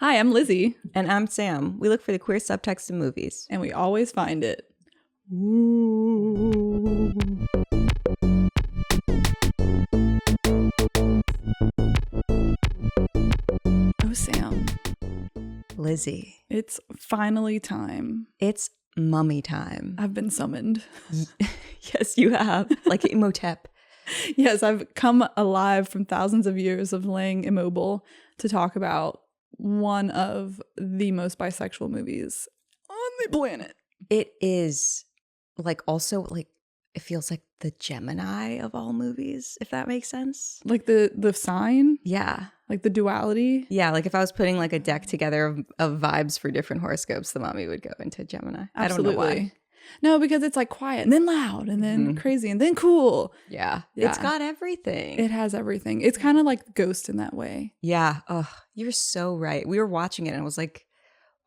Hi, I'm Lizzie. And I'm Sam. We look for the queer subtext in movies. And we always find it. Ooh. Oh, Sam. Lizzie. It's finally time. It's mummy time. I've been summoned. Yes, you have. Like Imhotep. Yes, I've come alive from thousands of years of laying immobile to talk about one of the most bisexual movies on the planet. It is also it feels like the Gemini of all movies, if that makes sense. Like the sign? Yeah. Like the duality? Yeah, like if I was putting like a deck together of vibes for different horoscopes, the mummy would go into Gemini. Absolutely. I don't know why. No, because it's like quiet and then loud and then crazy and then cool. Yeah. It's got everything. It has everything. It's kind of like Ghost in that way. Yeah. Oh, you're so right. We were watching it and I was like,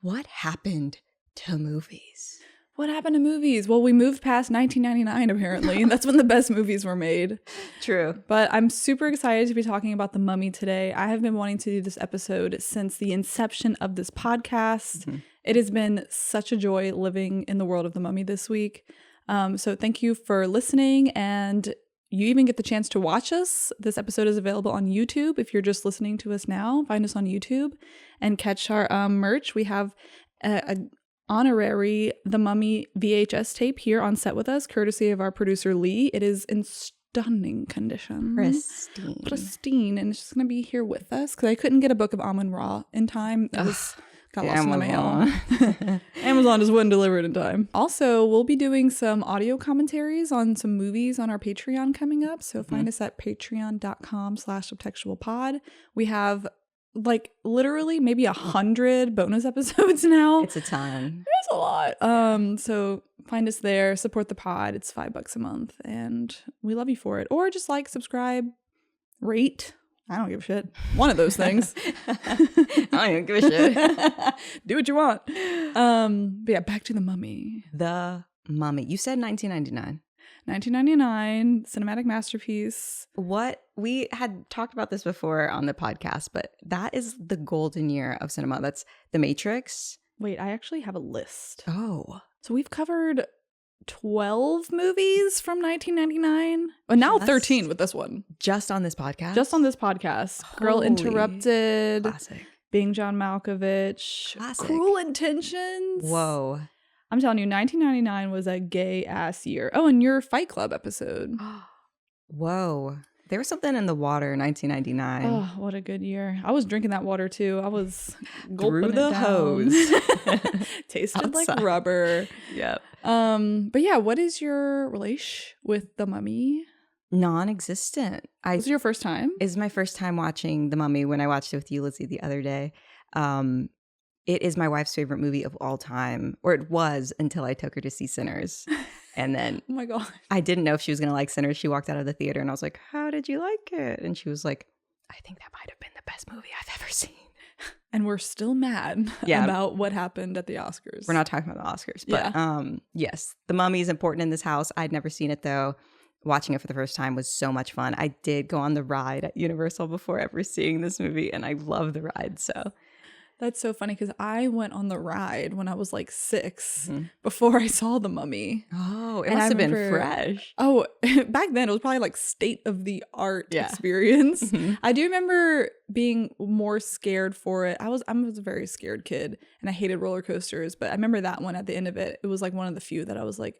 what happened to movies? What happened to movies? Well, we moved past 1999 apparently, and that's when the best movies were made. True. But I'm super excited to be talking about The Mummy today. I have been wanting to do this episode since the inception of this podcast. Mm-hmm. It has been such a joy living in the world of The Mummy this week. So thank you for listening, and you even get the chance to watch us. This episode is available on YouTube. If you're just listening to us now, find us on YouTube and catch our merch. We have a honorary The Mummy VHS tape here on set with us, courtesy of our producer Lee. It is in stunning condition. Pristine. And it's just going to be here with us because I couldn't get a Book of Amun-Ra in time. It was got lost in the mail. Amazon just wouldn't deliver it in time. Also, we'll be doing some audio commentaries on some movies on our Patreon coming up. So find us at patreon.com/subtextualpod. We have literally maybe 100 bonus episodes now. It's a ton. It's a lot. So find us there, support the pod. It's $5 a month and we love you for it. Or just subscribe, rate. I don't give a shit. One of those things. I don't even give a shit. Do what you want. But yeah, back to The Mummy. The Mummy. You said 1999. 1999, cinematic masterpiece. What we had talked about this before on the podcast, but that is the golden year of cinema. That's The Matrix. Wait, I actually have a list. Oh. So we've covered 12 movies from 1999. Well, now 13 with this one. Just on this podcast? Just on this podcast. Girl Interrupted. Classic. Being John Malkovich. Classic. Cruel Intentions. Whoa. I'm telling you, 1999 was a gay ass year. Oh, and your Fight Club episode. Whoa. There was something in the water in 1999. Oh, what a good year. I was drinking that water too. I was gulping through the hose. Tasted outside. Like rubber. Yep. But yeah, what is your relation with The Mummy? Non-existent. Was it your first time? It's my first time watching The Mummy when I watched it with you, Lizzie, the other day. It is my wife's favorite movie of all time, or it was until I took her to see Sinners. And then oh my God, I didn't know if she was going to like Sinners. She walked out of the theater and I was like, how did you like it? And she was like, I think that might have been the best movie I've ever seen. And we're still mad about what happened at the Oscars. We're not talking about the Oscars. But yes, The Mummy is important in this house. I'd never seen it though. Watching it for the first time was so much fun. I did go on the ride at Universal before ever seeing this movie, and I love the ride. So that's so funny because I went on the ride when I was 6 before I saw The Mummy. Oh, it must have been fresh. Oh, back then it was probably state of the art experience. I do remember being more scared for it. I was a very scared kid and I hated roller coasters, but I remember that one at the end of it. It was one of the few that I was like,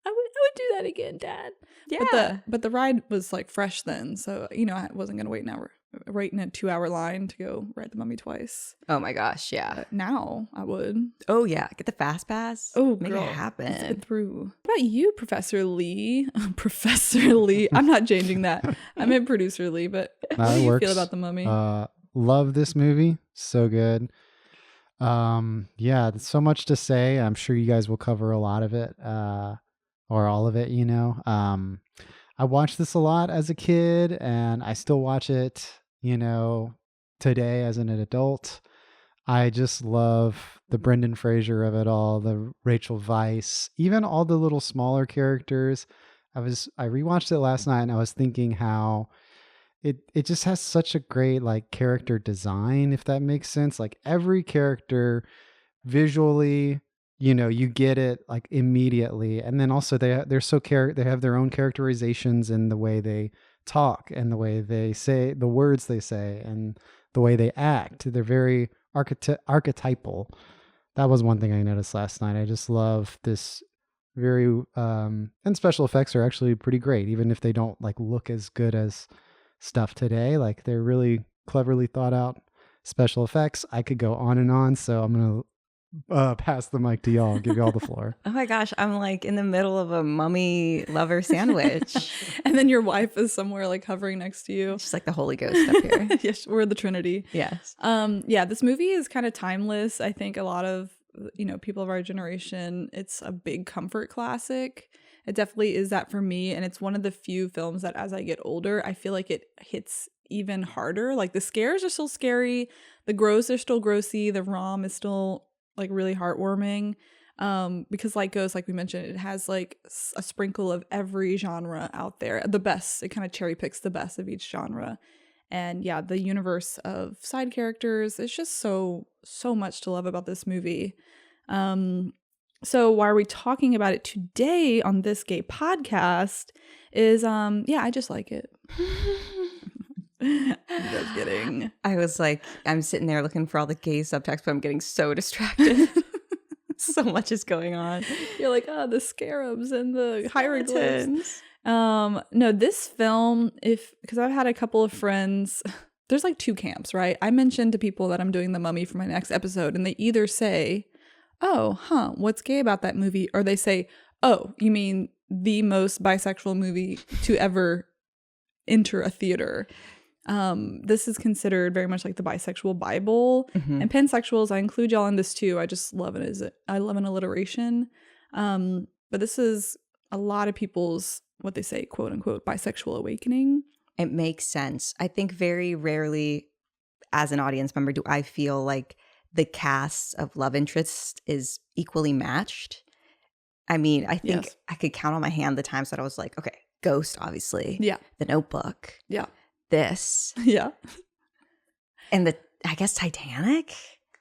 I would do that again, Dad. Yeah. But the ride was fresh then, so I wasn't gonna wait an hour. Right in a 2-hour line to go ride The Mummy twice. Oh my gosh, yeah. Now I would. Oh yeah, get the fast pass. Oh, make girl, it happen. Let's get through. What about you, Professor Lee? Professor Lee. I'm not changing that. I meant Producer Lee, but how do you feel about The Mummy? Love this movie. So good. Yeah, there's so much to say. I'm sure you guys will cover a lot of it, or all of it, I watched this a lot as a kid and I still watch it, today as an adult. I just love the Brendan Fraser of it all, the Rachel Weisz, even all the little smaller characters. I rewatched it last night and I was thinking how it just has such a great like character design, if that makes sense. Like every character visually, you get it like immediately, and then also they have their own characterizations in the way they talk and the way they say the words they say and the way they act. They're very archetypal. That was one thing I noticed last night. I just love this very and special effects are actually pretty great, even if they don't like look as good as stuff today. Like they're really cleverly thought out special effects. I could go on and on, so I'm gonna pass the mic to y'all. Give y'all the floor. Oh my gosh, I'm like in the middle of a mummy lover sandwich. And then your wife is somewhere like hovering next to you. She's like the Holy Ghost up here. Yes, we're the Trinity. Yes. Yeah, this movie is kind of timeless. I think a lot of, people of our generation, it's a big comfort classic. It definitely is that for me. And it's one of the few films that as I get older, I feel like it hits even harder. Like the scares are still scary. The gross are still grossy. The rom is still like really heartwarming. Because like Ghost, like we mentioned, it has like a sprinkle of every genre out there. The best. It kind of cherry picks the best of each genre. And yeah, the universe of side characters, it's just so much to love about this movie. So why are we talking about it today on this gay podcast is, I just like it. I'm just kidding. I was like, I'm sitting there looking for all the gay subtext, but I'm getting so distracted. So much is going on. You're like, the scarabs and the hieroglyphs. No, this film, because I've had a couple of friends, there's like two camps, right? I mentioned to people that I'm doing The Mummy for my next episode, and they either say, what's gay about that movie? Or they say, oh, you mean the most bisexual movie to ever enter a theater. This is considered very much like the bisexual Bible. Mm-hmm. And pansexuals, I include y'all in this too. I just love it. I love an alliteration. But this is a lot of people's, what they say, quote unquote, bisexual awakening. It makes sense. I think very rarely as an audience member do I feel like the cast of love interest is equally matched. I mean, I think I could count on my hand the times that I was like, okay, Ghost, obviously. Yeah. The Notebook. Yeah. This. Yeah. And I guess Titanic.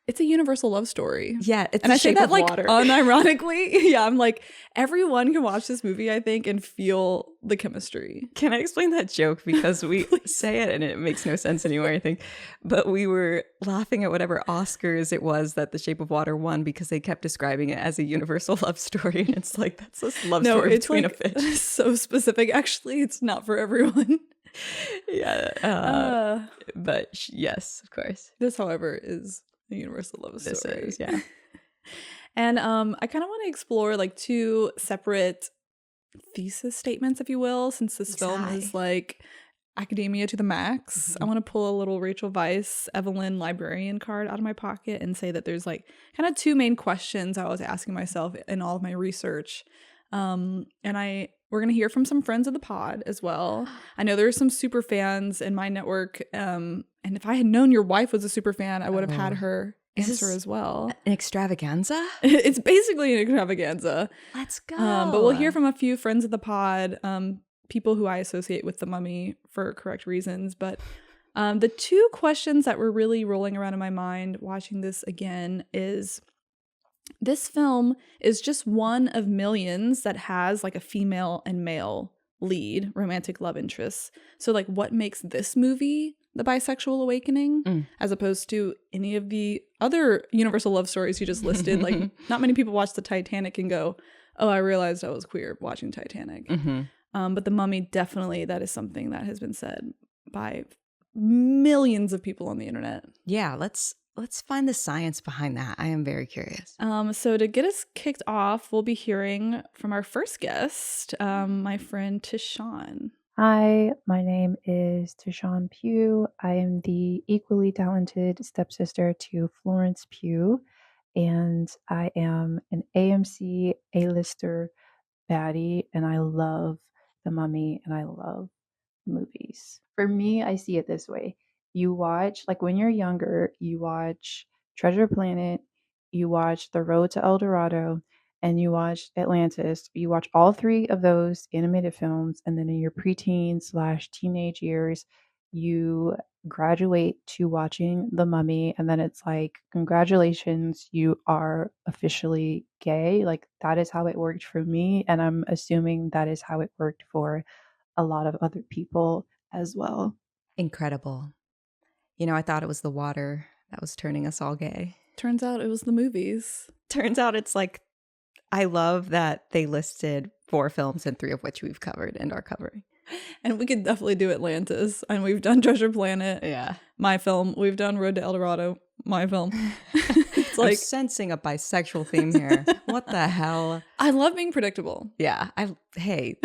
It's a universal love story. Yeah. It's and I say that like water. Unironically. Yeah. I'm like, everyone can watch this movie, I think, and feel the chemistry. Can I explain that joke? Because we say it and it makes no sense anymore, I think. But we were laughing at whatever Oscars it was that The Shape of Water won because they kept describing it as a universal love story. And it's like, that's a love story between like, a fish. It's so specific. Actually, it's not for everyone. Yeah. But yes, of course. This, however, is a universal love story. This is, yeah. And I kind of want to explore like two separate thesis statements, if you will, since this film is like academia to the max. Mm-hmm. I want to pull a little Rachel Weisz Evelyn librarian card out of my pocket and say that there's like kind of two main questions I was asking myself in all of my research. And we're going to hear from some friends of the pod as well. I know there's some super fans in my network. And if I had known your wife was a super fan, I would have had her answer as well. An extravaganza? It's basically an extravaganza. Let's go. But we'll hear from a few friends of the pod, people who I associate with The Mummy for correct reasons. But the two questions that were really rolling around in my mind watching this again is, this film is just one of millions that has like a female and male lead romantic love interests. So like what makes this movie the bisexual awakening as opposed to any of the other universal love stories you just listed? Like not many people watch the Titanic and go, oh, I realized I was queer watching Titanic. Mm-hmm. But The Mummy, definitely that is something that has been said by millions of people on the internet. Yeah, let's find the science behind that. I am very curious. So to get us kicked off, we'll be hearing from our first guest, my friend Tishon. Hi, my name is Tishon Pugh. I am the equally talented stepsister to Florence Pugh, and I am an AMC A-lister baddie, and I love The Mummy, and I love movies. For me, I see it this way. You watch, like when you're younger, you watch Treasure Planet, you watch The Road to El Dorado, and you watch Atlantis. You watch all three of those animated films, and then in your preteen / teenage years, you graduate to watching The Mummy, and then it's like, congratulations, you are officially gay. Like, that is how it worked for me, and I'm assuming that is how it worked for a lot of other people as well. Incredible. You know, I thought it was the water that was turning us all gay. Turns out it was the movies. Turns out it's like, I love that they listed 4 films and 3 of which we've covered and are covering. And we could definitely do Atlantis. And we've done Treasure Planet. Yeah. My film. We've done Road to El Dorado. My film. It's like, I'm sensing a bisexual theme here. What the hell? I love being predictable. Yeah. Hey,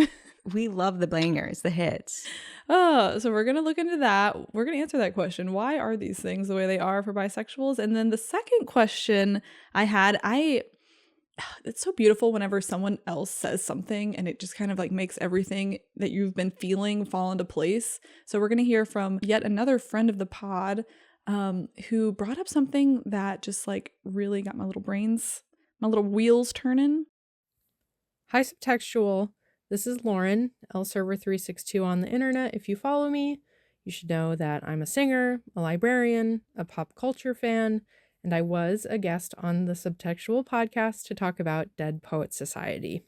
we love the bangers, the hits. So we're going to look into that. We're going to answer that question. Why are these things the way they are for bisexuals? And then the second question I had, it's so beautiful whenever someone else says something and it just kind of like makes everything that you've been feeling fall into place. So we're going to hear from yet another friend of the pod who brought up something that just like really got my little wheels turning. Hi, Subtextual. This is Lauren, lserver362 on the internet. If you follow me, you should know that I'm a singer, a librarian, a pop culture fan, and I was a guest on the Subtextual podcast to talk about Dead Poets Society.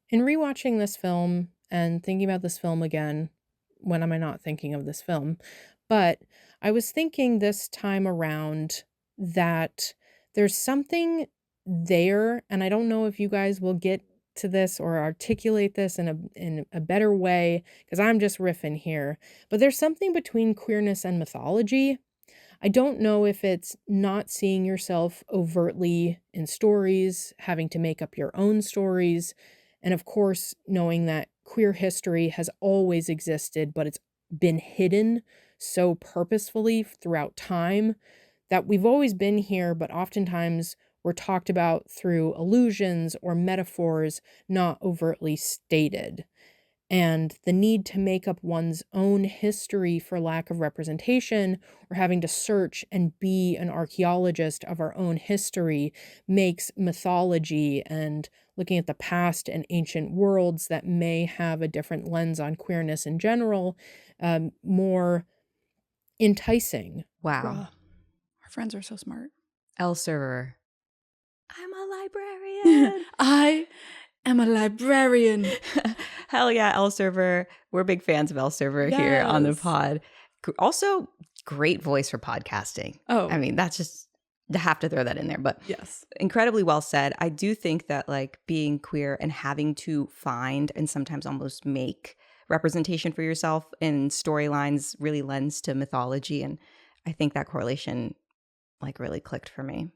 In rewatching this film and thinking about this film again, when am I not thinking of this film? But I was thinking this time around that there's something there, and I don't know if you guys will get to this or articulate this in a better way, because I'm just riffing here, but there's something between queerness and mythology. I don't know if it's not seeing yourself overtly in stories, having to make up your own stories, and of course, knowing that queer history has always existed, but it's been hidden so purposefully throughout time that we've always been here, but oftentimes we're talked about through allusions or metaphors not overtly stated. And the need to make up one's own history for lack of representation, or having to search and be an archaeologist of our own history, makes mythology and looking at the past and ancient worlds that may have a different lens on queerness in general more enticing. Wow. Our friends are so smart. L server. I'm a librarian. I am a librarian. Hell yeah, L server. We're big fans of L server here on the pod. Also, great voice for podcasting. Oh, I mean, that's just, I have to throw that in there. But yes, incredibly well said. I do think that like being queer and having to find and sometimes almost make representation for yourself in storylines really lends to mythology. And I think that correlation like really clicked for me.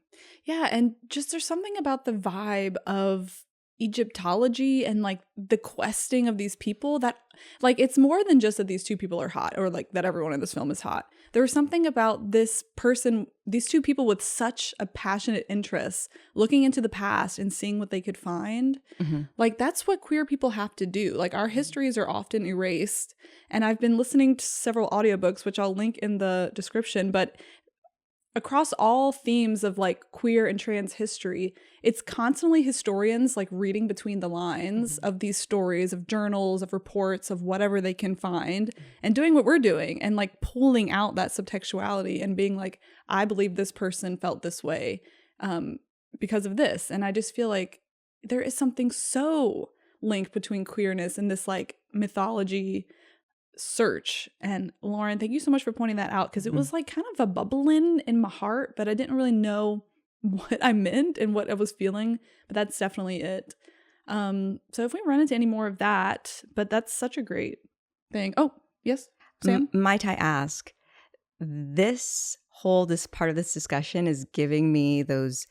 Yeah, and just there's something about the vibe of Egyptology and like the questing of these people that like it's more than just that these two people are hot or like that everyone in this film is hot. There was something about this person, these two people with such a passionate interest looking into the past and seeing what they could find. Mm-hmm. Like that's what queer people have to do. Like our histories are often erased. And I've been listening to several audiobooks, which I'll link in the description, but across all themes of like queer and trans history, it's constantly historians like reading between the lines of these stories, of journals, of reports, of whatever they can find, and doing what we're doing and like pulling out that subtextuality and being like, I believe this person felt this way because of this. And I just feel like there is something so linked between queerness and this like mythology search. And Lauren, thank you so much for pointing that out, because it was like kind of a bubbling in my heart, but I didn't really know what I meant and what I was feeling, but that's definitely it. So if we run into any more of that, but that's such a great thing. Oh, yes, Sam? Might I ask, this part of this discussion is giving me those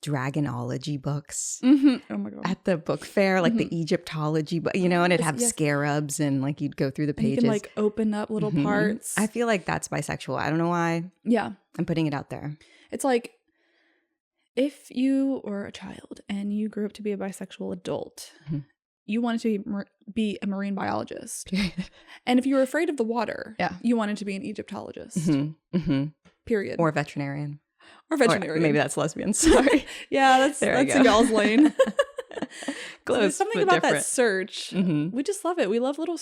dragonology books oh my God. At the book fair, like the Egyptology book, you know, and it'd have scarabs and like you'd go through the pages. And you can like open up little parts. I feel like that's bisexual. I don't know why. Yeah. I'm putting it out there. It's like if you were a child and you grew up to be a bisexual adult, you wanted to be a marine biologist. And if you were afraid of the water, you wanted to be an Egyptologist. Period. Or a veterinarian. Or veterinarian. Or maybe that's lesbian. Sorry. Yeah, that's a y'all's lane. Close, so there's something about different. That search. We just love it. We love little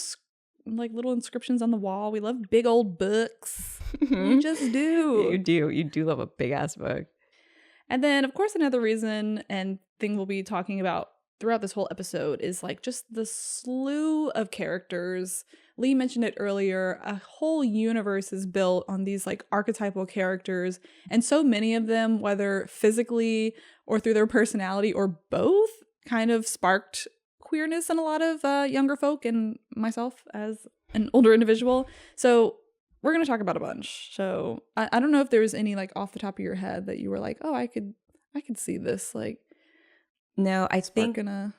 like little inscriptions on the wall. We love big old books. We just do. You do love a big ass book. And then, of course, another reason and thing we'll be talking about throughout this whole episode is like just the slew of characters. Lee mentioned it earlier. A whole universe is built on these like archetypal characters. And so many of them, whether physically or through their personality or both, kind of sparked queerness in a lot of younger folk and myself as an older individual. So we're going to talk about a bunch. So I don't know if there's any like off the top of your head that you were like, oh, I could see this. Like, no, I think gonna...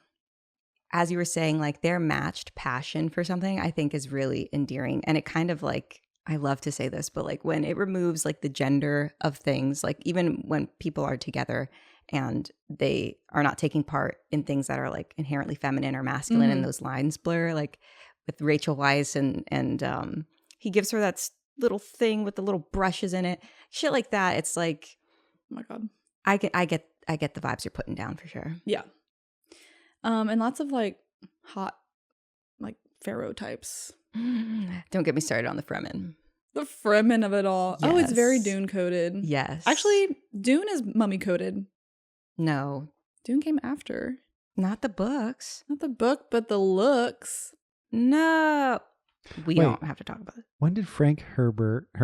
as you were saying, like their matched passion for something, I think is really endearing. And it kind of like, I love to say this, but like when it removes like the gender of things, like even when people are together and they are not taking part in things that are like inherently feminine or masculine and those lines blur, like with Rachel Weisz and he gives her that little thing with the little brushes in it, shit like that. It's like, oh my God, I get the vibes you're putting down for sure. Yeah. And lots of like hot, like pharaoh types. Don't get me started on the Fremen. The Fremen of it all. Yes. Oh, it's very Dune coded. Yes. Actually, Dune is mummy coded. No. Dune came after. Not the books. Not the book, but the looks. No. We Wait. don't have to talk about it. When did Frank Herbert? It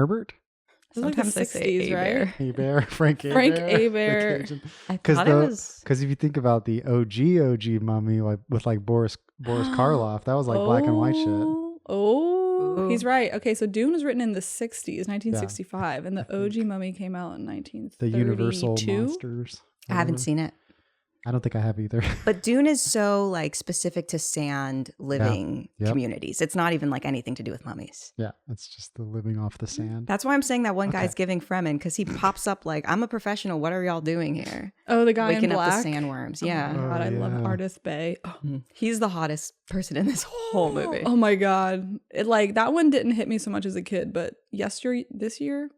was like the Sometimes they say 60s, right? Hebert, Frank Hebert. I thought it was... Because if you think about the OG mummy, like with like Boris Karloff, that was like black and white shit. Oh, he's right. Okay, so Dune was written in the 60s, 1965, and the OG mummy came out in 1932. The Universal Monsters. I haven't seen it. I don't think I have either. But Dune is so like specific to sand living communities. It's not even like anything to do with mummies. Yeah, it's just the living off the sand. That's why I'm saying that one guy's giving Fremen, because he pops up like, I'm a professional. What are y'all doing here? Oh, the guy waking in black? up the sandworms. Yeah. Oh my God, I love Ardith Bay. Oh. He's the hottest person in this whole movie. Oh my God. It like that one didn't hit me so much as a kid, but yesteryear?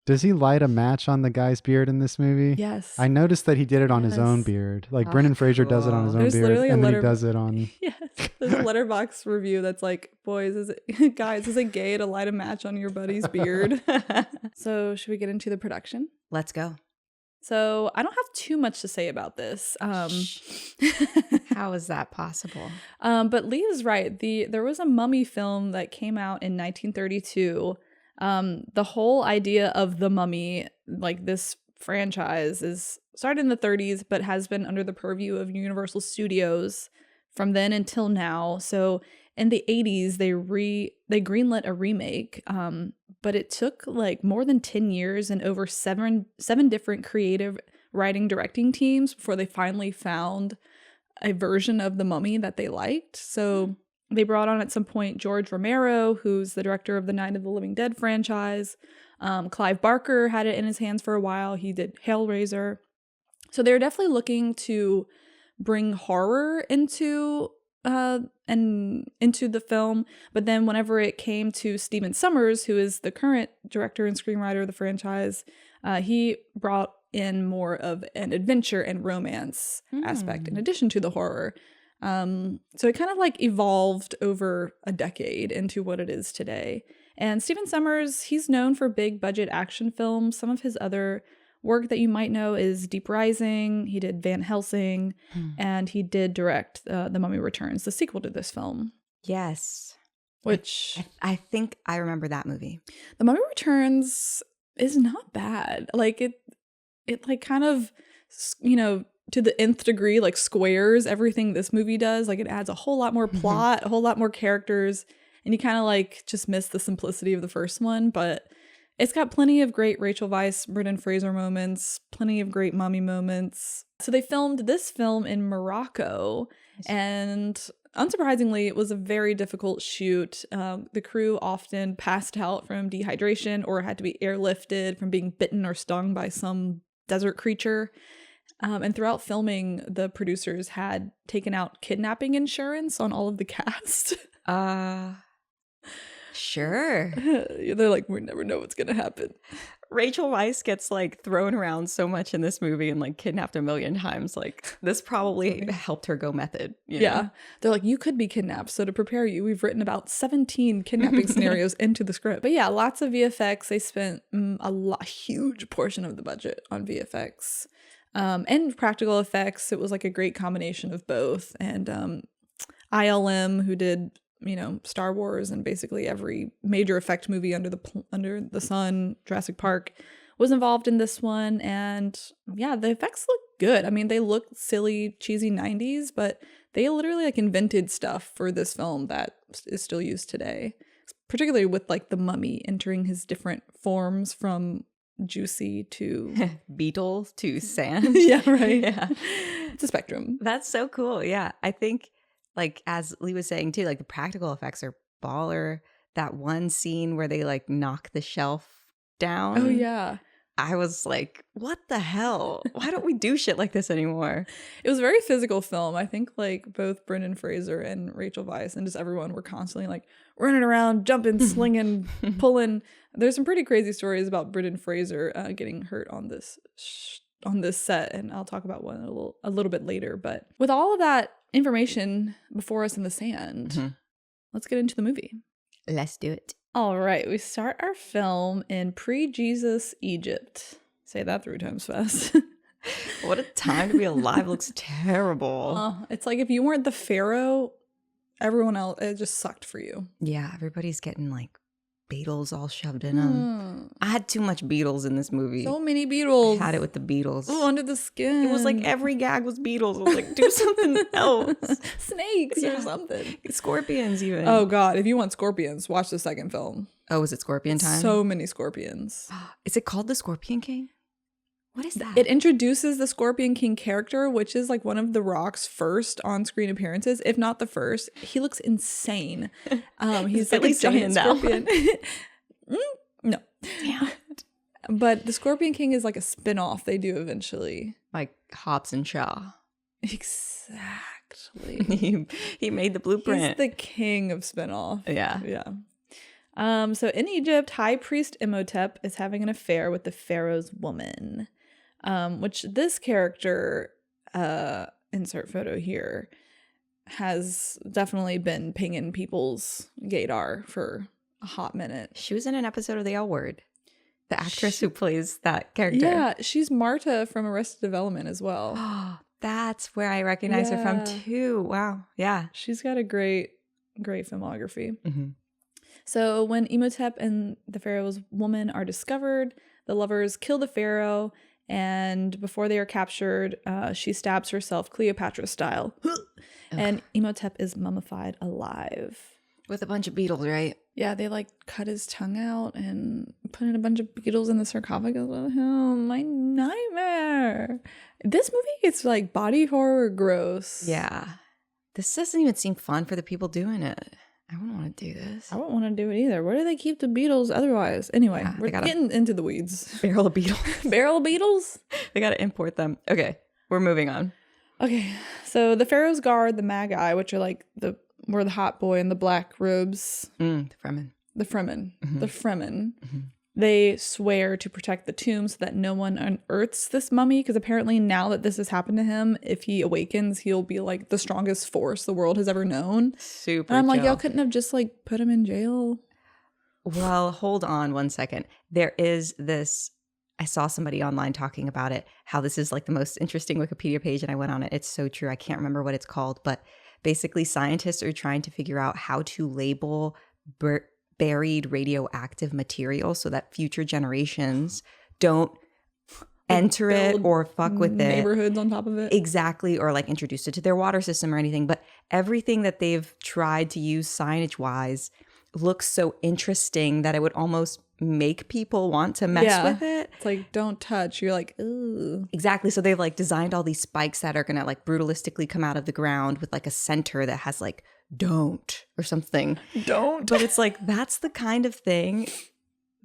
Does he light a match on the guy's beard in this movie? Yes. I noticed that he did it on his own beard. Like Brendan Fraser does it on his own beard, and then he does it on... Yes. There's a Letterboxd review that's like, boys, is it gay to light a match on your buddy's beard? So should we get into the production? Let's go. So I don't have too much to say about this. How is that possible? But Lee is right. There was a mummy film that came out in 1932. The whole idea of the Mummy, like this franchise, is started in the 30s, but has been under the purview of Universal Studios from then until now. So in the 80s, they greenlit a remake, but it took like more than 10 years and over seven different creative writing directing teams before they finally found a version of the Mummy that they liked. So they brought on at some point George Romero, who's the director of the Night of the Living Dead franchise. Clive Barker had it in his hands for a while. He did Hellraiser. So they're definitely looking to bring horror into the film. But then whenever it came to Stephen Sommers, who is the current director and screenwriter of the franchise, he brought in more of an adventure and romance aspect in addition to the horror. So it kind of like evolved over a decade into what it is today. And Stephen Sommers, he's known for big budget action films. Some of his other work that you might know is Deep Rising. He did Van Helsing, and he did direct The Mummy Returns, the sequel to this film. Yes. Which I think I remember that movie. The Mummy Returns is not bad. Like it like kind of, you know, to the nth degree, like squares everything this movie does. Like it adds a whole lot more plot, a whole lot more characters, and you kind of like just miss the simplicity of the first one. But it's got plenty of great Rachel Weisz, Brendan Fraser moments, plenty of great mummy moments. So they filmed this film in Morocco, and unsurprisingly, it was a very difficult shoot. The crew often passed out from dehydration or had to be airlifted from being bitten or stung by some desert creature. And throughout filming, the producers had taken out kidnapping insurance on all of the cast. Sure. They're like, we never know what's going to happen. Rachel Weisz gets like thrown around so much in this movie and like kidnapped a million times. Like this probably helped her go method. You know? They're like, you could be kidnapped. So to prepare you, we've written about 17 kidnapping scenarios into the script. But yeah, lots of VFX. They spent a huge portion of the budget on VFX and practical effects. It was like a great combination of both. And ILM, who did, you know, Star Wars and basically every major effect movie under the sun, Jurassic Park, was involved in this one. And yeah, the effects look good. I mean, they look silly, cheesy 90s, but they literally like invented stuff for this film that is still used today, particularly with like the mummy entering his different forms from juicy to beetles to sand. Yeah, right. Yeah, it's a spectrum. That's so cool. Yeah, I think, like, as Lee was saying too, like the practical effects are baller. That one scene where they like knock the shelf down. Oh yeah. I was like, what the hell? Why don't we do shit like this anymore? It was a very physical film. I think like both Brendan Fraser and Rachel Weisz and just everyone were constantly like running around, jumping, slinging, pulling. There's some pretty crazy stories about Brendan Fraser getting hurt on this set, and I'll talk about one a little bit later. But with all of that information before us in the sand, let's get into the movie. Let's do it. All right, we start our film in pre-Jesus Egypt. Say that 3 times fast. What a time to be alive. Looks terrible. It's like if you weren't the pharaoh, everyone else, it just sucked for you. Yeah, everybody's getting like beetles all shoved in them. I had too much beetles in this movie. So many beetles. I had it with the beetles. Oh, under the skin. It was like every gag was beetles. I was like, do something else. Snakes or something. Scorpions even. Oh God, if you want scorpions, watch the second film. Oh, is it Scorpion time? So many scorpions. Is it called the Scorpion King? What is that? It introduces the Scorpion King character, which is like one of The Rock's first on-screen appearances, if not the first. He looks insane. He's like a giant scorpion. No. Damn. But the Scorpion King is like a spin-off they do eventually. Like Hobbs and Shaw. Exactly. he made the blueprint. He's the king of spin-off. Yeah. Yeah. So in Egypt, High Priest Imhotep is having an affair with the pharaoh's woman. Which this character, insert photo here, has definitely been pinging people's gaydar for a hot minute. She was in an episode of The L Word. The actress who plays that character. Yeah, she's Marta from Arrested Development as well. That's where I recognize her from too. Wow. Yeah. She's got a great filmography. So when Imhotep and the pharaoh's woman are discovered, the lovers kill the pharaoh. And before they are captured, she stabs herself Cleopatra style. And Imhotep is mummified alive. With a bunch of beetles, right? Yeah, they like cut his tongue out and put in a bunch of beetles in the sarcophagus. Oh, my nightmare. This movie gets like body horror gross. Yeah. This doesn't even seem fun for the people doing it. I wouldn't want to do this. I wouldn't want to do it either. Where do they keep the beetles otherwise? Anyway, we're getting into the weeds. Barrel of beetles. Barrel of beetles? They got to import them. Okay, we're moving on. Okay, so the pharaoh's guard, the Magi, which are like the hot boy in the black robes. The Fremen. The Fremen. They swear to protect the tomb so that no one unearths this mummy, because apparently now that this has happened to him, if he awakens, he'll be like the strongest force the world has ever known. Super. And I'm like, y'all couldn't have just like put him in jail? Well, hold on one second. There is this, I saw somebody online talking about it, how this is like the most interesting Wikipedia page, and I went on it. It's so true. I can't remember what it's called, but basically scientists are trying to figure out how to label buried radioactive material so that future generations don't enter it or fuck with neighborhoods on top of it. Exactly. Or like introduce it to their water system or anything. But everything that they've tried to use signage wise looks so interesting that it would almost make people want to mess with it. It's like, don't touch. You're like, ooh. Exactly. So they've like designed all these spikes that are going to like brutalistically come out of the ground with like a center that has like don't or something. Don't. But it's like, that's the kind of thing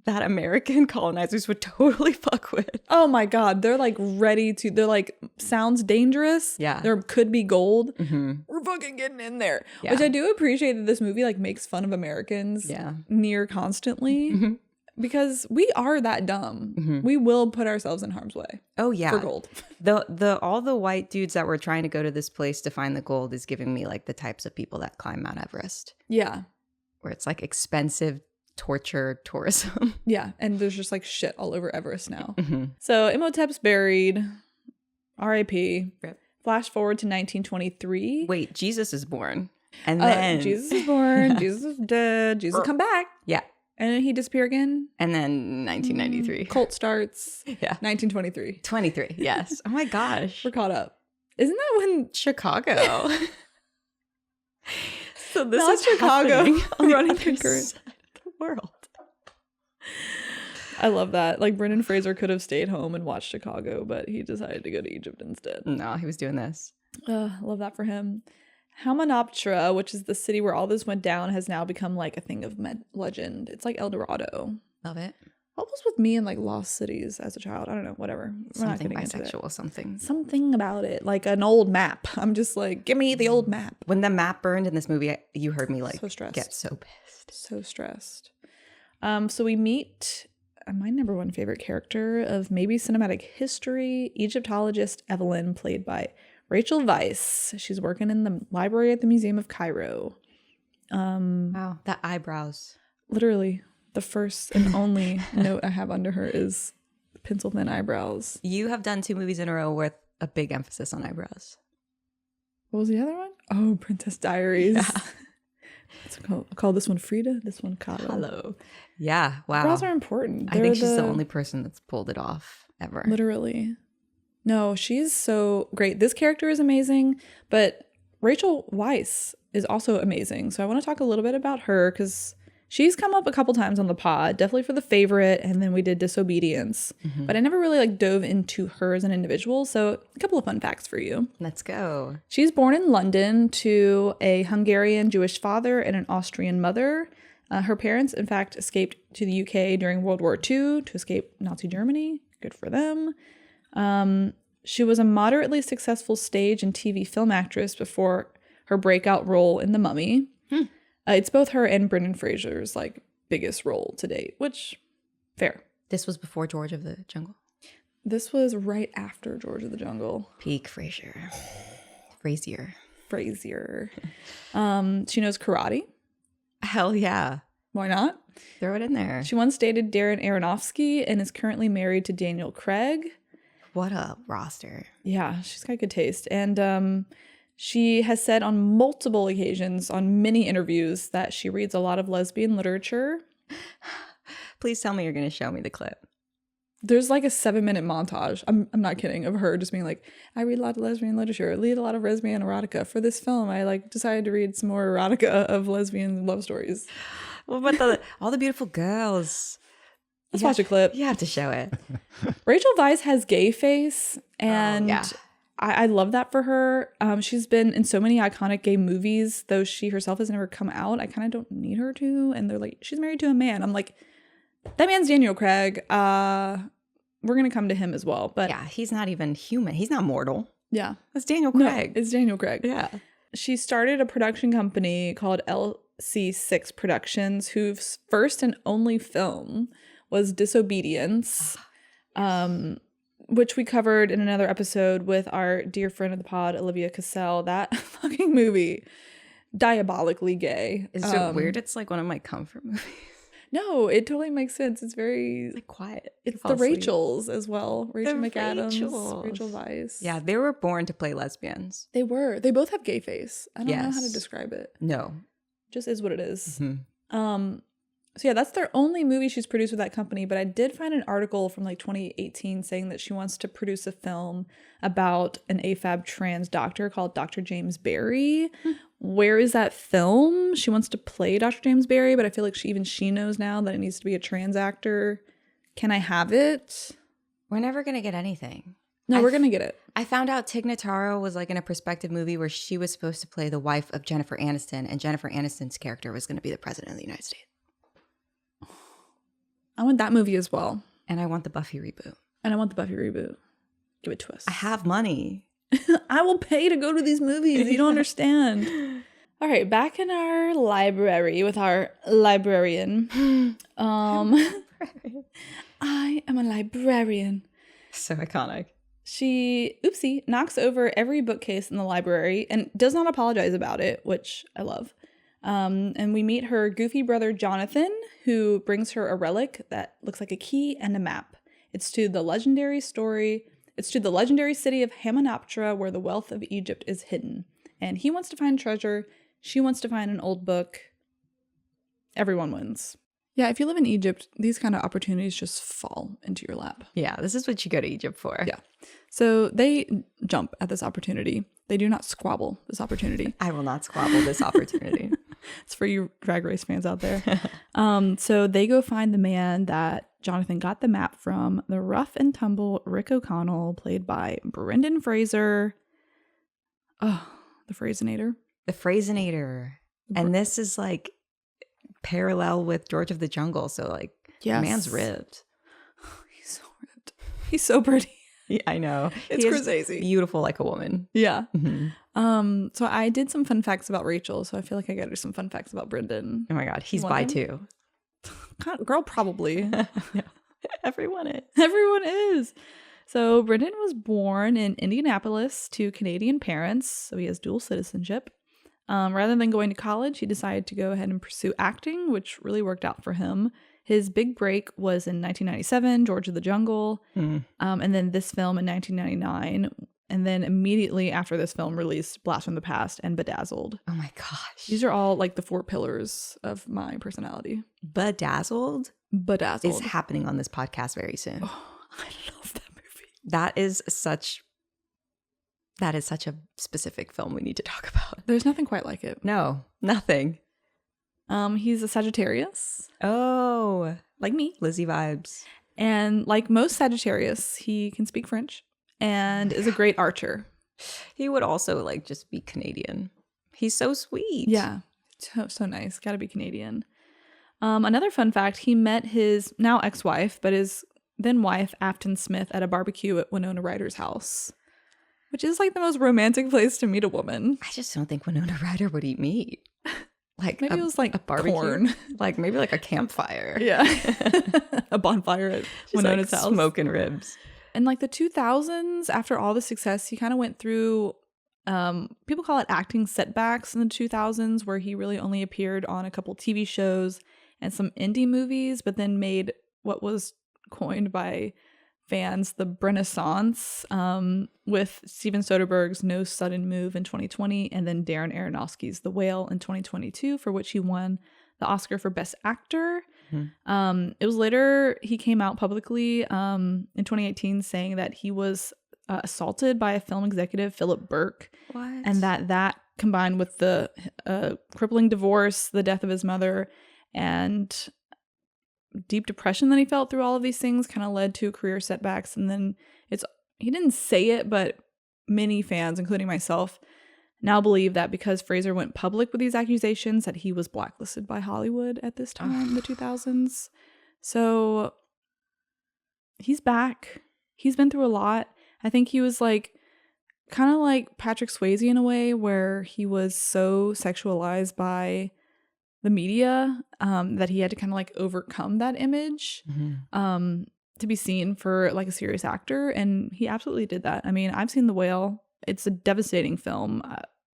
that American colonizers would totally fuck with. Oh my God. They're like ready to, they're like, sounds dangerous. Yeah. There could be gold. We're fucking getting in there. Yeah. Which I do appreciate that this movie like makes fun of Americans near constantly. because we are that dumb. Mhm. We will put ourselves in harm's way Oh yeah. for gold. All the white dudes that were trying to go to this place to find the gold is giving me like the types of people that climb Mount Everest, Yeah. where it's like expensive torture tourism. Yeah. And there's just like shit all over Everest now. Mhm. So Imhotep's buried. R.I.P. Rip. Flash forward to 1923. Wait, Jesus is born. And then Jesus is born. Jesus is dead. Jesus come back. Yeah. And then he disappear again. And then 1993. Cult starts. Yeah. 1923. 23. Yes. Oh my gosh. We're caught up. Isn't that when Chicago. So this Not is Chicago happening on the running other concurrent. side of the world. I love that. Like Brendan Fraser could have stayed home and watched Chicago, but he decided to go to Egypt instead. No, he was doing this. Love that for him. Hamunaptra, which is the city where all this went down, has now become like a thing of legend. It's like El Dorado. Love it. What was with me in like lost cities as a child? I don't know. Whatever. We're not Something getting into it. bisexual, something. Something about it, like an old map. I'm just like, give me the old map. When the map burned in this movie, you heard me like So stressed. get so pissed. So stressed. So we meet my number one favorite character of maybe cinematic history, Egyptologist Evelyn, played by Rachel Weisz. She's working in the library at the Museum of Cairo. Wow, the eyebrows. Literally, the first and only note I have under her is pencil thin eyebrows. You have done 2 movies in a row with a big emphasis on eyebrows. What was the other one? Oh, Princess Diaries. Yeah. I'll call this one Frida, this one Kato. Hello. Yeah, wow. Eyebrows are important. I think she's the only person that's pulled it off ever. Literally. No, she's so great. This character is amazing, but Rachel Weisz is also amazing. So I want to talk a little bit about her because she's come up a couple times on the pod, definitely for The Favorite, and then we did Disobedience. Mm-hmm. But I never really like dove into her as an individual. So a couple of fun facts for you. Let's go. She's born in London to a Hungarian Jewish father and an Austrian mother. Her parents, in fact, escaped to the UK during World War II to escape Nazi Germany. Good for them. She was a moderately successful stage and TV film actress before her breakout role in The Mummy. It's both her and Brendan Fraser's like biggest role to date, which fair. This was before George of the Jungle. This was right after George of the Jungle. Peak Fraser. Frazier. She knows karate. Hell yeah. Why not? Throw it in there. She once dated Darren Aronofsky and is currently married to Daniel Craig. What a roster. Yeah, she's got good taste. And she has said on multiple occasions, on many interviews, that she reads a lot of lesbian literature. Please tell me you're going to show me the clip. There's like a 7-minute montage. I'm not kidding, of her just being like, I read a lot of lesbian literature, I read a lot of lesbian erotica. For this film, I like decided to read some more erotica of lesbian love stories. What about all the beautiful girls? Let's watch a clip. You have to show it. Rachel Weisz has gay face, and yeah. I love that for her. She's been in so many iconic gay movies, though she herself has never come out. I kind of don't need her to. And they're like, she's married to a man. I'm like, that man's Daniel Craig. We're going to come to him as well. But yeah, he's not even human. He's not mortal. Yeah. That's Daniel Craig. No, it's Daniel Craig. Yeah. She started a production company called LC6 Productions, whose first and only film was Disobedience, which we covered in another episode with our dear friend of the pod, Olivia Cassell. That fucking movie, diabolically gay. Is it weird? It's like one of my comfort movies. No, it totally makes sense. It's very like quiet. It's the Rachels as well. Rachel McAdams, Rachels. Rachel Weisz. Yeah, they were born to play lesbians. They were. They both have gay face. I don't know how to describe it. No. Just is what it is. Mm-hmm. So yeah, that's their only movie she's produced with that company. But I did find an article from like 2018 saying that she wants to produce a film about an AFAB trans doctor called Dr. James Barry. Where is that film? She wants to play Dr. James Barry, but I feel like she knows now that it needs to be a trans actor. Can I have it? We're never going to get anything. No, we're going to get it. I found out Tig Notaro was like in a perspective movie where she was supposed to play the wife of Jennifer Aniston, and Jennifer Aniston's character was going to be the president of the United States. I want that movie as well. And I want the Buffy reboot. Give it to us. I have money. I will pay to go to these movies. You don't understand. All right, back in our library with our librarian. librarian. I am a librarian. So iconic. She, knocks over every bookcase in the library and does not apologize about it, which I love. And we meet her goofy brother, Jonathan, who brings her a relic that looks like a key and a map. It's to the legendary city of Hamunaptra, where the wealth of Egypt is hidden. And he wants to find treasure. She wants to find an old book. Everyone wins. Yeah, if you live in Egypt, these kind of opportunities just fall into your lap. Yeah, this is what you go to Egypt for. Yeah. So they jump at this opportunity. They do not squabble this opportunity. I will not squabble this opportunity. It's for you Drag Race fans out there. So they go find the man that Jonathan got the map from, the rough and tumble Rick O'Connell, played by Brendan Fraser. Oh, the Frasinator. The Frasinator. And this is like parallel with George of the Jungle. So like, yes. Man's ripped. He's so ripped. He's so pretty. Yeah, I know. It's crazy. Beautiful like a woman. Yeah. Mm-hmm. So I did some fun facts about Rachel, so I feel like I got to do some fun facts about Brendan. Oh my God, he's bi too. Girl, probably. Yeah. Everyone is. Everyone is. So Brendan was born in Indianapolis to Canadian parents, so he has dual citizenship. Rather than going to college, he decided to go ahead and pursue acting, which really worked out for him. His big break was in 1997, George of the Jungle, and then this film in 1999. And then immediately after this film released Blast from the Past and Bedazzled. Oh my gosh. These are all like the 4 pillars of my personality. Bedazzled is happening on this podcast very soon. Oh, I love that movie. That is such a specific film we need to talk about. There's nothing quite like it. No, nothing. He's a Sagittarius. Oh, like me. Lizzie vibes. And like most Sagittarius, he can speak French and is a great archer. He would also like just be Canadian. He's so sweet. Yeah. So nice. Gotta be Canadian. Another fun fact, he met his now ex-wife, but his then wife, Afton Smith, at a barbecue at Winona Ryder's house, which is like the most romantic place to meet a woman. I just don't think Winona Ryder would eat meat. Like maybe it was like a barbecue. Corn. Like maybe like a campfire. Yeah. A bonfire at Winona's house. Smoking ribs. In like the 2000s, after all the success, he kind of went through, people call it acting setbacks in the 2000s, where he really only appeared on a couple TV shows and some indie movies, but then made what was coined by fans the Renaissance, with Steven Soderbergh's No Sudden Move in 2020, and then Darren Aronofsky's The Whale in 2022, for which he won the Oscar for Best Actor. It was later he came out publicly in 2018 saying that he was assaulted by a film executive, Philip Burke. What? And that combined with the crippling divorce, the death of his mother, and deep depression that he felt through all of these things kind of led to career setbacks. And then he didn't say it, but many fans, including myself, now believe that because Fraser went public with these accusations that he was blacklisted by Hollywood at this time in the 2000s. So he's back. He's been through a lot. I think he was like kind of like Patrick Swayze in a way, where he was so sexualized by the media that he had to kind of like overcome that image to be seen for like a serious actor. And he absolutely did that. I mean, I've seen The Whale. It's a devastating film.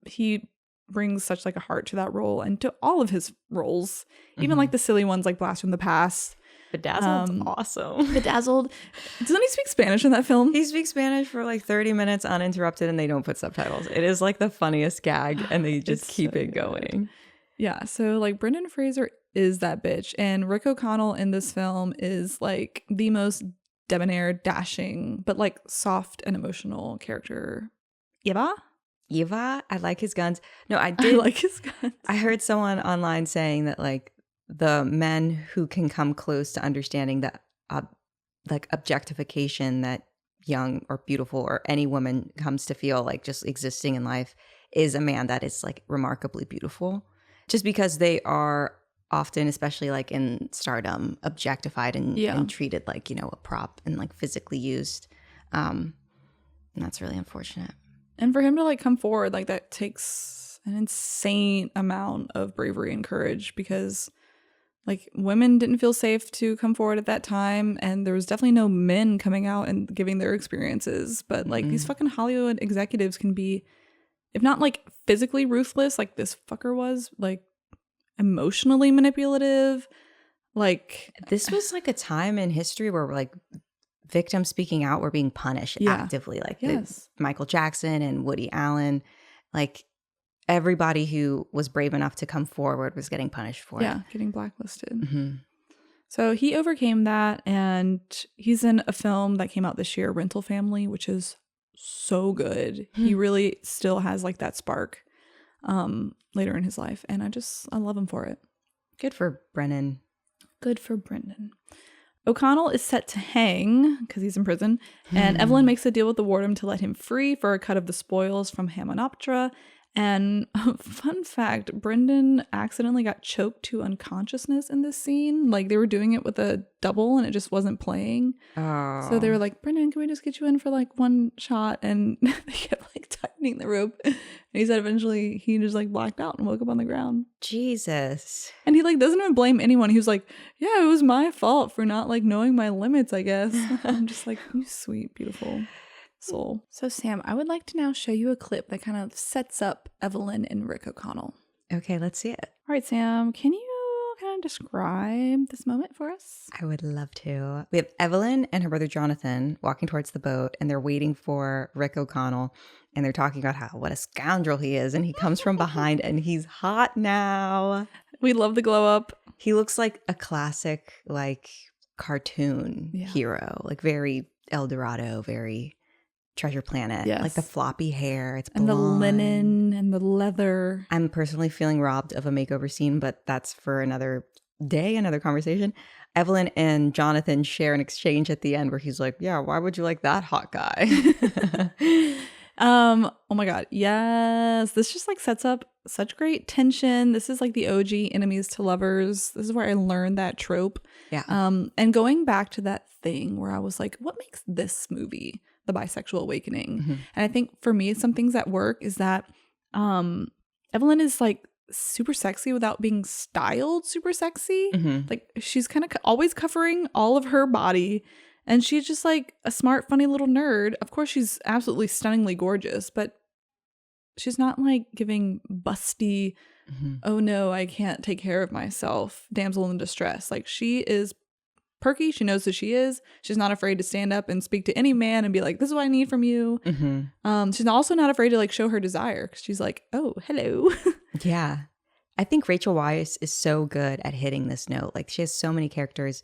He brings such like a heart to that role and to all of his roles, even like the silly ones like Blast from the Past. Bedazzled's awesome. Bedazzled. Doesn't he speak Spanish in that film? He speaks Spanish for like 30 minutes uninterrupted, and they don't put subtitles. It is like the funniest gag, and they just keep it going. Yeah, so like Brendan Fraser is that bitch, and Rick O'Connell in this film is like the most debonair, dashing, but like soft and emotional character. Eva, I like his guns. No, I did like his guns. I heard someone online saying that like the men who can come close to understanding that like objectification that young or beautiful or any woman comes to feel like just existing in life is a man that is like remarkably beautiful. Just because they are often, especially like in stardom, objectified and treated like, you know, a prop and like physically used. And that's really unfortunate. And for him to like come forward, like that takes an insane amount of bravery and courage, because like women didn't feel safe to come forward at that time, and there was definitely no men coming out and giving their experiences. But like these fucking Hollywood executives can be, if not like physically ruthless, like this fucker was, like emotionally manipulative. Like this was like a time in history where like victims speaking out were being punished actively, like Michael Jackson and Woody Allen, like everybody who was brave enough to come forward was getting punished for it. Yeah, getting blacklisted. So he overcame that, and he's in a film that came out this year, Rental Family, which is so good. He really still has like that spark later in his life, and I love him for it. Good for Brennan. Good for Brendan. O'Connell is set to hang because he's in prison, and Evelyn makes a deal with the warden to let him free for a cut of the spoils from Hamonoptera. And fun fact, Brendan accidentally got choked to unconsciousness in this scene. Like they were doing it with a double and it just wasn't playing. Oh. So they were like, Brendan, can we just get you in for like one shot? And they kept like tightening the rope. And he said eventually he just like blacked out and woke up on the ground. Jesus. And he like doesn't even blame anyone. He was like, yeah, it was my fault for not like knowing my limits, I guess. I'm just like, you sweet, beautiful soul. So Sam, I would like to now show you a clip that kind of sets up Evelyn and Rick O'Connell. Okay, let's see it. All right, Sam, can you kind of describe this moment for us? I would love to. We have Evelyn and her brother Jonathan walking towards the boat, and they're waiting for Rick O'Connell, and they're talking about what a scoundrel he is, and he comes from behind and he's hot now. We love the glow up. He looks like a classic like cartoon hero, like very El Dorado, very Treasure Planet. Like the floppy hair, it's blonde. And the linen and the leather. I'm personally feeling robbed of a makeover scene, but that's for another day, another conversation. Evelyn and Jonathan share an exchange at the end where he's like, yeah, why would you like that hot guy? Oh my god, yes, this just like sets up such great tension. This is like the OG enemies to lovers. This is where I learned that trope. And going back to that thing where I was like, what makes this movie the bisexual awakening? And I think for me, some things that work is that Evelyn is like super sexy without being styled super sexy. Like she's kind of always covering all of her body, and she's just like a smart, funny little nerd. Of course, she's absolutely stunningly gorgeous, but she's not like giving busty, oh no, I can't take care of myself, damsel in distress. Like she is perky. She knows who she is. She's not afraid to stand up and speak to any man and be like, this is what I need from you. She's also not afraid to like show her desire, because she's like, oh, hello. Yeah. I think Rachel Weisz is so good at hitting this note. Like she has so many characters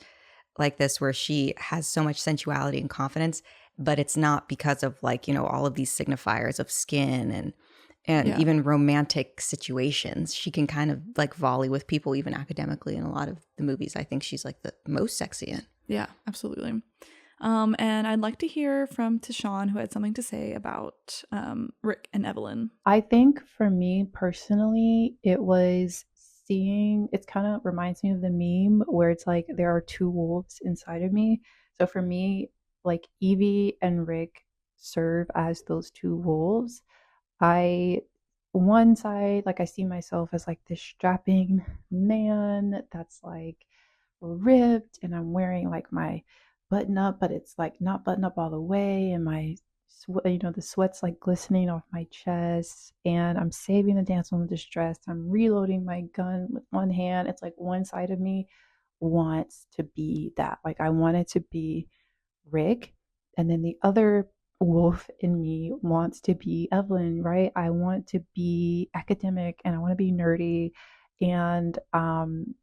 like this where she has so much sensuality and confidence, but it's not because of like, you know, all of these signifiers of skin and even romantic situations. She can kind of like volley with people even academically in a lot of the movies. I think she's like the most sexy in. Yeah, absolutely. And I'd like to hear from Tishon, who had something to say about Rick and Evelyn. I think for me personally, it was it kind of reminds me of the meme where it's like there are two wolves inside of me. So for me, like Evie and Rick serve as those two wolves. One side, like I see myself as like this strapping man that's like ripped, and I'm wearing like my button up, but it's like not button up all the way, and my the sweat's like glistening off my chest, and I'm saving the damsel in distress. I'm reloading my gun with one hand. It's like one side of me wants to be that. Like I wanted to be Rick, and then the other wolf in me wants to be Evelyn, right? I want to be academic and I want to be nerdy. And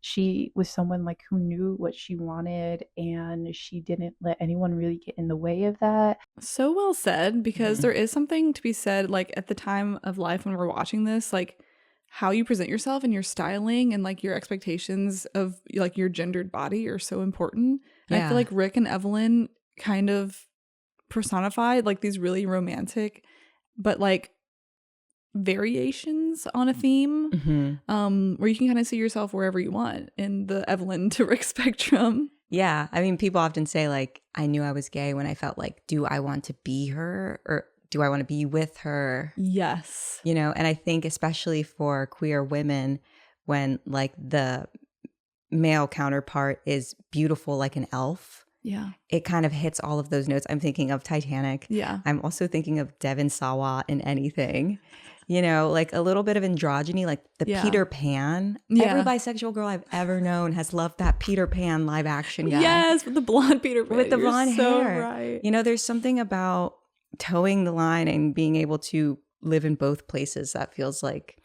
she was someone like who knew what she wanted, and she didn't let anyone really get in the way of that. So well said, because there is something to be said, like at the time of life when we're watching this, like how you present yourself and your styling and like your expectations of like your gendered body are so important. And I feel like Rick and Evelyn kind of personified like these really romantic but like variations on a theme, where you can kind of see yourself wherever you want in the Evelyn to Rick spectrum. Yeah. I mean, people often say like, I knew I was gay when I felt like, do I want to be her or do I want to be with her? Yes. You know, and I think especially for queer women, when like the male counterpart is beautiful like an elf. Yeah. It kind of hits all of those notes. I'm thinking of Titanic. Yeah. I'm also thinking of Devon Sawa in Anything. You know, like a little bit of androgyny, like the Peter Pan. Yeah. Every bisexual girl I've ever known has loved that Peter Pan live action guy. Yes, with the blonde Peter Pan. With the blonde so hair. Right. You know, there's something about towing the line and being able to live in both places that feels like,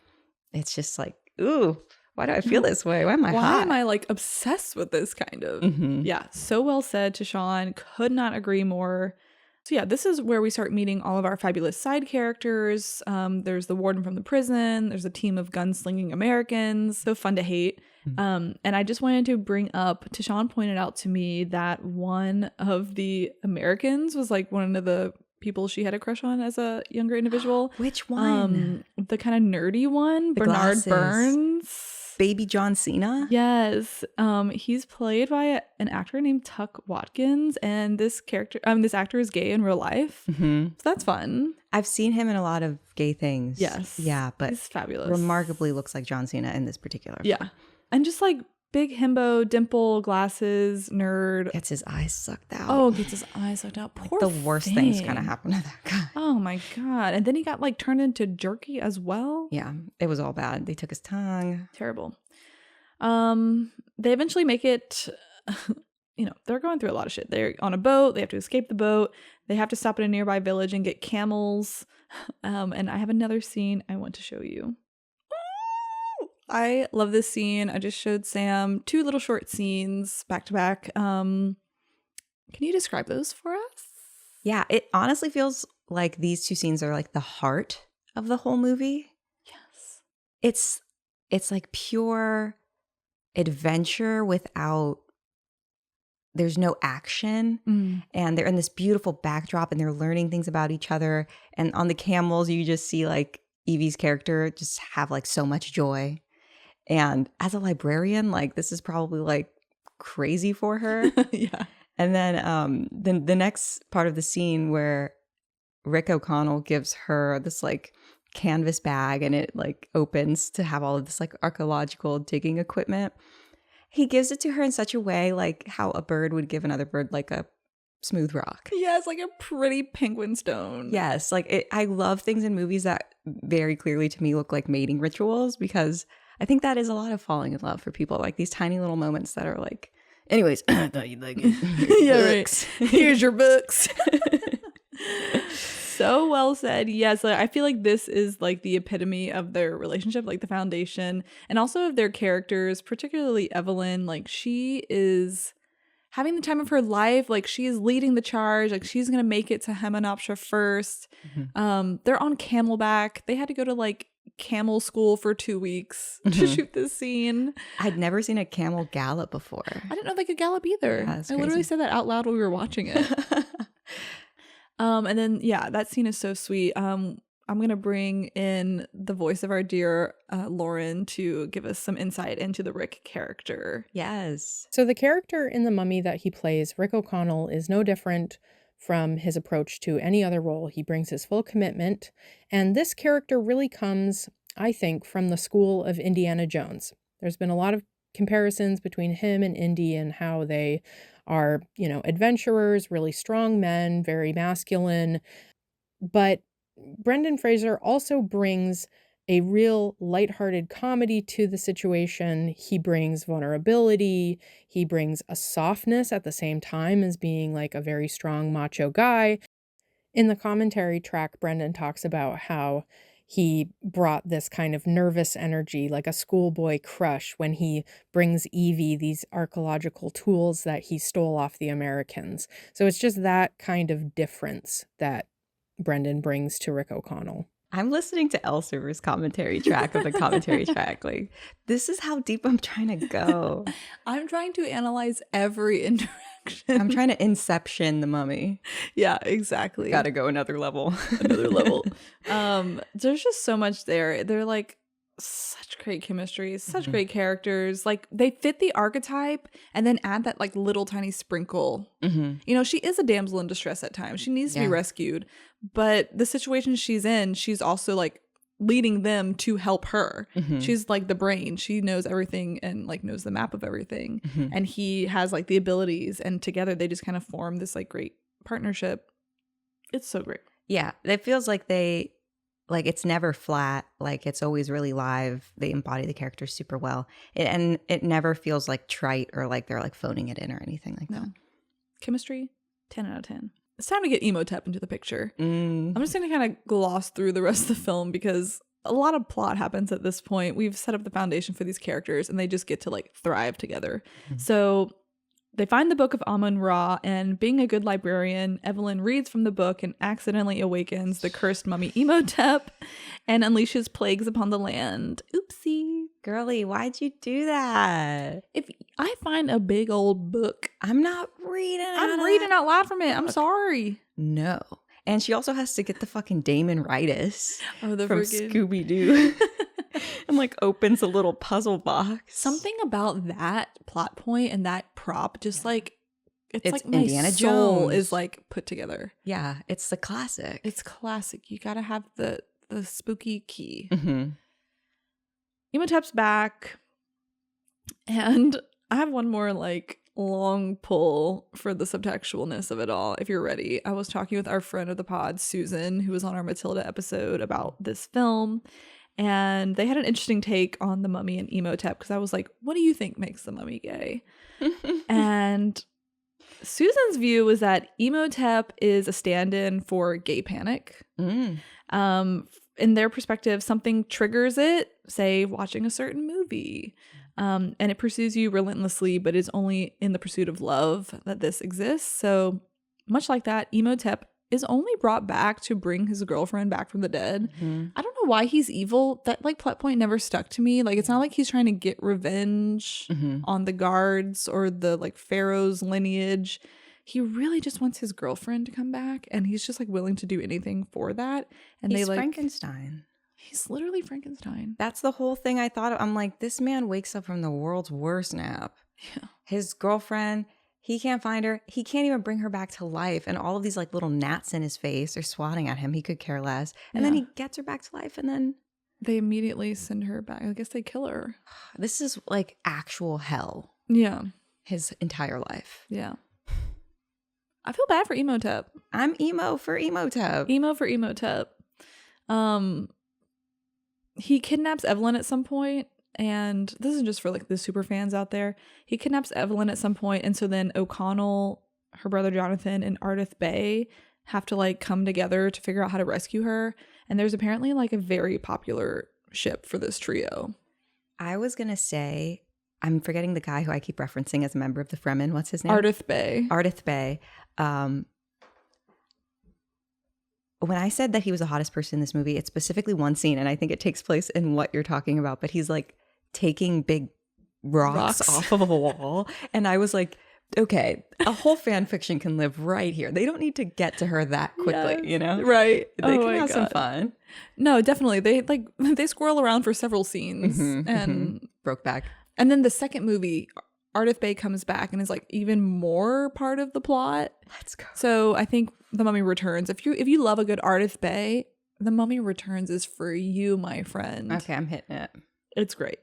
it's just like, ooh, why do I feel this way? Why am I hot? Why am I like obsessed with this kind of? Yeah, so well said, Tishon. Could not agree more. So yeah, this is where we start meeting all of our fabulous side characters. There's the warden from the prison. There's a team of gunslinging Americans. So fun to hate. And I just wanted to bring up, Tishon pointed out to me that one of the Americans was like one of the people she had a crush on as a younger individual. Which one? The kind of nerdy one, The Bernard glasses. Burns. Baby John Cena? Yes. He's played by an actor named Tuck Watkins, and this actor is gay in real life. So that's fun. I've seen him in a lot of gay things. Yes. Yeah, but He's fabulous. remarkably looks like John Cena in this particular film. Yeah. And just like big himbo, dimple, glasses, nerd. Gets his eyes sucked out. Oh, gets his eyes sucked out. Poor the worst things thing. kind of happen to that guy. Oh my God. And then he got like turned into jerky as well. Yeah, it was all bad. They took his tongue. Terrible. They eventually make it, you know, they're going through a lot of shit. They're on a boat. They have to escape the boat. They have to stop at a nearby village and get camels. And I have another scene I want to show you. I love this scene. I just showed Sam 2 little short scenes back to back. Can you describe those for us? Yeah, it honestly feels like these 2 scenes are like the heart of the whole movie. Yes. It's like pure adventure without, there's no action, and they're in this beautiful backdrop and they're learning things about each other. And on the camels, you just see like Evie's character just have like so much joy. And as a librarian, like this is probably like crazy for her. Yeah. And then the next part of the scene where Rick O'Connell gives her this like canvas bag and it like opens to have all of this like archaeological digging equipment. He gives it to her in such a way like how a bird would give another bird like a smooth rock. Yeah, it's like a pretty penguin stone. Yes, like I love things in movies that very clearly to me look like mating rituals, because I think that is a lot of falling in love for people, like these tiny little moments that are like, anyways, I thought you'd like it. Yeah, right. Here's your books. So well said. Yes, I feel like this is like the epitome of their relationship, like the foundation, and also of their characters, particularly Evelyn. Like she is having the time of her life. Like she is leading the charge. Like she's gonna make it to Hemanoptera first. They're on camelback. They had to go to like camel school for 2 weeks to shoot this scene. I'd never seen a camel gallop before. I didn't know they could gallop either. Yeah, that's I literally crazy. said that out loud while we were watching it. And then, yeah, that scene is so sweet. I'm going to bring in the voice of our dear Lauren to give us some insight into the Rick character. Yes. So the character in The Mummy that he plays, Rick O'Connell, is no different from his approach to any other role. He brings his full commitment. And this character really comes, I think, from the school of Indiana Jones. There's been a lot of comparisons between him and Indy and how they are, you know, adventurers, really strong men, very masculine. But Brendan Fraser also brings a real lighthearted comedy to the situation. He brings vulnerability. He brings a softness at the same time as being like a very strong macho guy. In the commentary track, Brendan talks about how he brought this kind of nervous energy, like a schoolboy crush, when he brings Evie these archaeological tools that he stole off the Americans. So it's just that kind of difference that Brendan brings to Rick O'Connell. I'm listening to Elseviers commentary track of the commentary track. Like, this is how deep I'm trying to go. I'm trying to analyze every interaction. I'm trying to inception the Mummy. Yeah, exactly. Gotta go another level. Another level. There's just so much there. They're like such great chemistry, such great characters. Like they fit the archetype and then add that like little tiny sprinkle. You know, she is a damsel in distress at times. She needs to be rescued. But the situation she's in, she's also like leading them to help her. Mhm. She's like the brain. She knows everything and like knows the map of everything. Mhm. And he has like the abilities, and together they just kind of form this like great partnership. It's so great. Yeah, it feels like it's never flat. Like it's always really live. They embody the characters super well. And it never feels like trite or like they're like phoning it in or anything like that. Chemistry, 10 out of 10. It's time to get Emotep into the picture. Mm. I'm just going to kind of gloss through the rest of the film because a lot of plot happens at this point. We've set up the foundation for these characters and they just get to like thrive together. Mhm. So they find the Book of Amun-Ra, and being a good librarian, Evelyn reads from the book and accidentally awakens the cursed mummy Emotep and unleashes plagues upon the land. Oopsie. Girly, why'd you do that? If I find a big old book, I'm not reading. I'm reading out loud from it. I'm sorry. No. And she also has to get the fucking Damon-ritis Oh, the from freaking Scooby-Doo. And like opens a little puzzle box. Something about that plot point and that prop, just like it's like Indiana my soul Jones. is like put together. Yeah, it's the classic. It's classic. You gotta have the spooky key. Mm-hmm. Emotep's back, and I have one more like long pull for the subtextualness of it all. If you're ready, I was talking with our friend of the pod, Susan, who was on our Matilda episode about this film. And they had an interesting take on the mummy and Emotep because I was like, what do you think makes the mummy gay? And Susan's view was that Emotep is a stand-in for gay panic. Mm. In their perspective, something triggers it, say watching a certain movie, and it pursues you relentlessly, but is only in the pursuit of love that this exists. So much like that, Emotep is only brought back to bring his girlfriend back from the dead. Mm-hmm. I don't know why he's evil. That like plot point never stuck to me. Like it's not like he's trying to get revenge Mm-hmm. on the guards or the like pharaoh's lineage. He really just wants his girlfriend to come back, and he's just like willing to do anything for that. And He's they like Frankenstein. He's literally Frankenstein. That's the whole thing I thought of. I'm like, this man wakes up from the world's worst nap. Yeah. His girlfriend, he can't find her. He can't even bring her back to life. And all of these like little gnats in his face are swatting at him. He could care less. And then Yeah. he gets her back to life. And then They immediately send her back. I guess they kill her. this is like actual hell. Yeah. His entire life. Yeah. I feel bad for Emotep. I'm emo for Emotep. Emo for Emotep. He kidnaps Evelyn at some point, and this is just for like the super fans out there. He kidnaps Evelyn at some point, and so then O'Connell, her brother Jonathan, and Ardith Bay have to like come together to figure out how to rescue her. And there's apparently like a very popular ship for this trio. I was going to say, I'm forgetting the guy who I keep referencing as a member of the Fremen. What's his name? Ardith Bay. Ardith Bay. When I said that he was the hottest person in this movie, it's specifically one scene, and I think it takes place in what you're talking about, but he's like taking big rocks off of a wall. And I was like, okay, a whole fan fiction can live right here. They don't need to get to her that quickly, Yes. you know? Right. They Oh can my have some God. fun. No, definitely. They squirrel around for several scenes. And Broke back. and then the second movie, Ardith Bay comes back and is like even more part of the plot. Let's go. So I think The Mummy Returns. If you love a good Ardith Bay, The Mummy Returns is for you, my friend. Okay, I'm hitting it. It's great.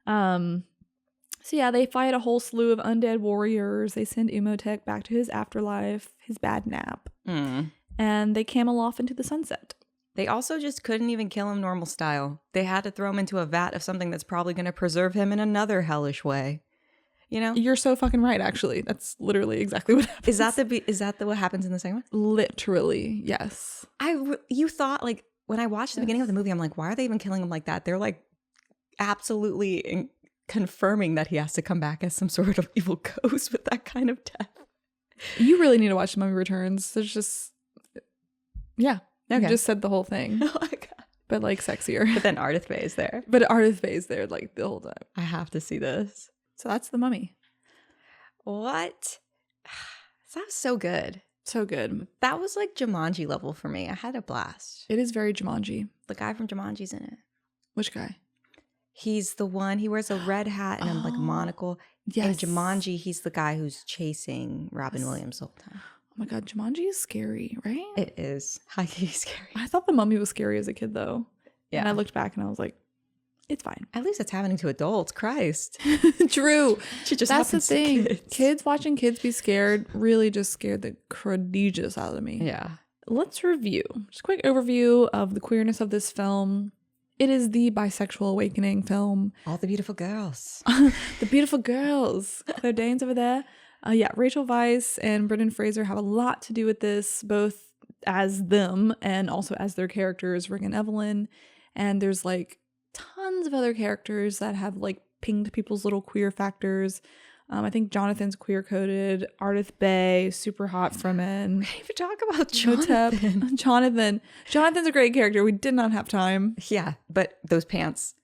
So yeah, they fight a whole slew of undead warriors. They send Emotep back to his afterlife, his bad nap, and they camel off into the sunset. They also just couldn't even kill him normal style. They had to throw him into a vat of something that's probably going to preserve him in another hellish way. You know? You're so fucking right, actually. That's literally exactly what happens. Is that what happens in the second one? Literally, yes. You thought, like, when I watched the beginning of the movie, I'm like, why are they even killing him like that? They're like absolutely confirming that he has to come back as some sort of evil ghost with that kind of death. You really need to watch The Mummy Returns. There's just, yeah. Okay. You just said the whole thing, Oh my God. but like sexier. But then Ardith Bay is there. But Ardith Bay's there like the whole time. I have to see this. So that's The Mummy. What? That was so good. So good. That was like Jumanji level for me. I had a blast. It is very Jumanji. The guy from Jumanji's in it. Which guy? He's the one, he wears a red hat and like a Oh, monocle. Yes. In Jumanji, he's the guy who's chasing Robin Yes. Williams the whole time. Oh my God, Jumanji is scary, right? It is highly scary. I thought The Mummy was scary as a kid, though. Yeah. And I looked back and I was like, it's fine. At least it's happening to adults. Christ. True. Just That's the happens to thing. Kids watching kids be scared really just scared the prodigious out of me. Yeah. Let's review. Just a quick overview of the queerness of this film. It is the bisexual awakening film. All the beautiful girls. The beautiful girls. Claire Danes over there. Rachel Weisz and Brendan Fraser have a lot to do with this, both as them and also as their characters, Rick and Evelyn. And there's like tons of other characters that have like pinged people's little queer factors. I think Jonathan's queer coded. Ardith Bay, super hot for men. We didn't even talk about Jonathan. Jonathan's a great character. We did not have time. Yeah, but those pants.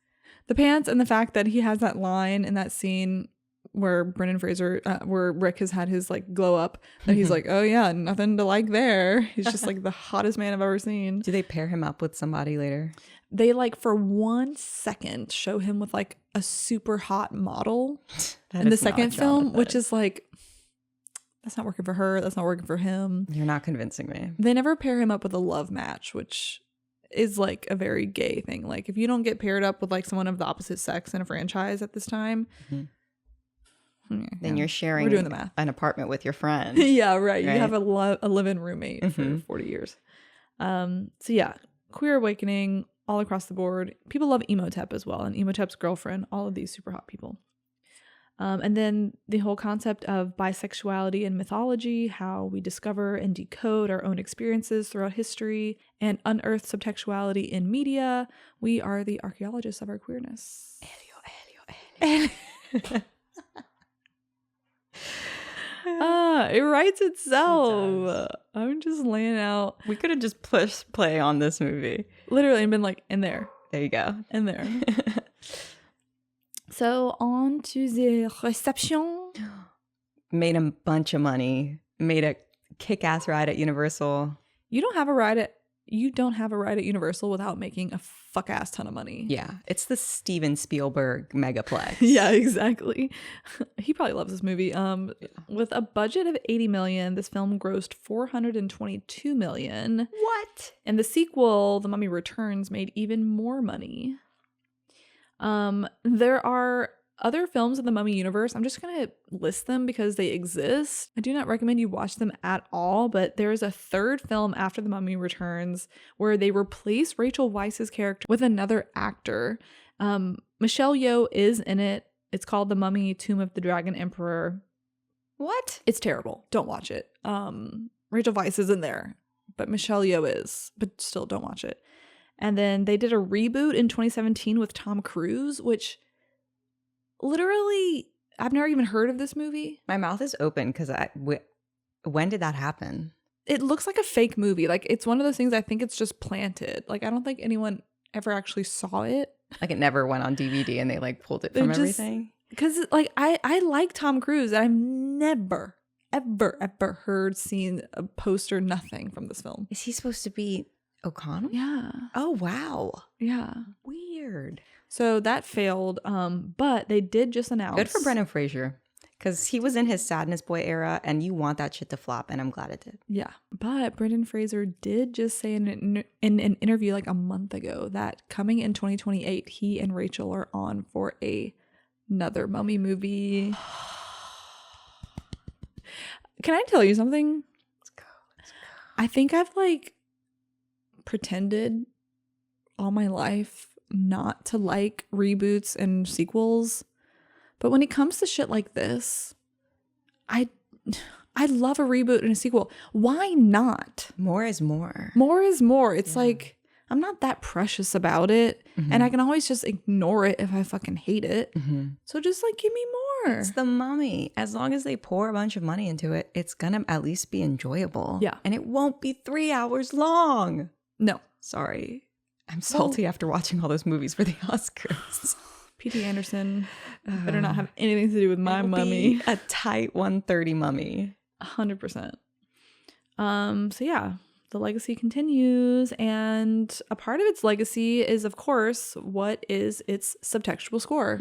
The pants and the fact that he has that line in that scene where Brendan Fraser, where Rick has had his like glow up, that he's like, oh yeah, nothing to like there. He's just like the hottest man I've ever seen. Do they pair him up with somebody later? They like for 1 second show him with like a super hot model in the second film, which is like, that's not working for her. That's not working for him. You're not convincing me. They never pair him up with a love match, which is like a very gay thing. Like if you don't get paired up with like someone of the opposite sex in a franchise at this time, then you're sharing We're doing the math. An apartment with your friend. Yeah, right. You have a live-in roommate for 40 years. Queer awakening all across the board. People love Emotep as well, and Emotep's girlfriend, all of these super hot people. And then the whole concept of bisexuality and mythology, how we discover and decode our own experiences throughout history, and unearth subtextuality in media. We are the archaeologists of our queerness. It writes itself. I'm just laying out. We could have just pushed play on this movie. Literally, and been like, in there. There you go. In there. So, on to the reception. Made a bunch of money. Made a kick-ass ride at Universal. You don't have a ride at Universal without making a fuck-ass ton of money. Yeah. It's the Steven Spielberg megaplex. Yeah, exactly. He probably loves this movie. With a budget of $80 million, this film grossed $422 million. What? And the sequel, The Mummy Returns, made even more money. There are other films in the Mummy universe. I'm just going to list them because they exist. I do not recommend you watch them at all, but there is a third film after The Mummy Returns where they replace Rachel Weisz's character with another actor. Michelle Yeoh is in it. It's called The Mummy: Tomb of the Dragon Emperor. What? It's terrible. Don't watch it. Rachel Weisz is in there, but Michelle Yeoh is. But still, don't watch it. And then they did a reboot in 2017 with Tom Cruise, which literally, I've never even heard of this movie. My mouth is open because when did that happen? It looks like a fake movie. Like, it's one of those things I think it's just planted. Like, I don't think anyone ever actually saw it. Like, it never went on DVD and they like pulled it from everything? Because like I like Tom Cruise and I've never, ever seen a poster, nothing from this film. Is he supposed to be O'Connell? Yeah. Oh, wow. Yeah. Weird. So that failed, but they did just announce. Good for Brendan Fraser, because he was in his Sadness Boy era, and you want that shit to flop, and I'm glad it did. Yeah, but Brendan Fraser did just say in an interview like a month ago that coming in 2028, he and Rachel are on for another Mummy movie. Can I tell you something? Let's go. I think I've like pretended all my life not to like reboots and sequels, but when it comes to shit like this, I love a reboot and a sequel. Why not? More is more. More is more. It's like, I'm not that precious about it, and I can always just ignore it if I fucking hate it. So just like give me more. It's the Mummy. As long as they pour a bunch of money into it, it's gonna at least be enjoyable. Yeah. And it won't be 3 hours long. No. Sorry. I'm salty after watching all those movies for the Oscars. P.T. Anderson better not have anything to do with my It'll Mummy. be a tight 130 Mummy. 100%. So yeah, the legacy continues, and a part of its legacy is, of course, what is its subtextual score.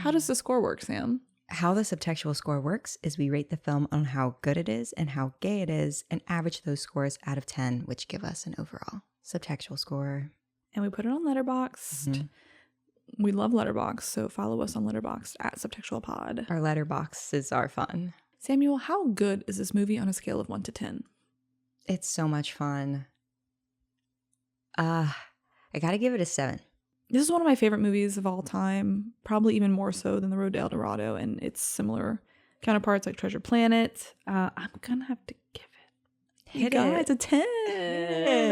How does the score work, Sam? How the subtextual score works is we rate the film on how good it is and how gay it is and average those scores out of 10, which give us an overall subtextual score. and we put it on Letterboxd. We love Letterboxd, so follow us on Letterboxd at Subtextual Pod. Our letterboxes are fun. Samuel, how good is this movie on a scale of 1 to 10? It's so much fun. I gotta give it a 7. This is one of my favorite movies of all time, probably even more so than The Road to El Dorado and its similar counterparts like Treasure Planet. I'm gonna have to give it. It's a 10.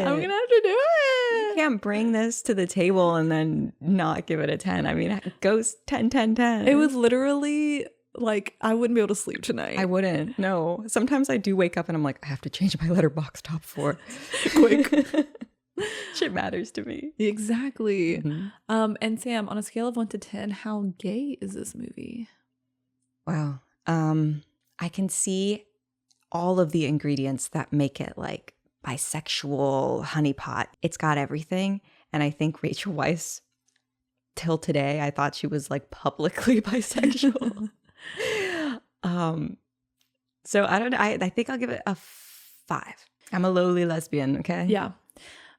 I'm gonna have to do it. You can't bring this to the table and then not give it a 10. I mean, it goes 10, 10, 10. It was literally like I wouldn't be able to sleep tonight. I wouldn't. No. Sometimes I do wake up and I'm like, I have to change my letterbox top 4 quick. Shit matters to me. Exactly. And Sam, on a scale of 1 to 10, how gay is this movie? Wow. I can see all of the ingredients that make it like bisexual honeypot. It's got everything. And I think Rachel Weisz, till today, I thought she was like publicly bisexual. So I don't know. I think I'll give it a 5. I'm a lowly lesbian, okay? Yeah.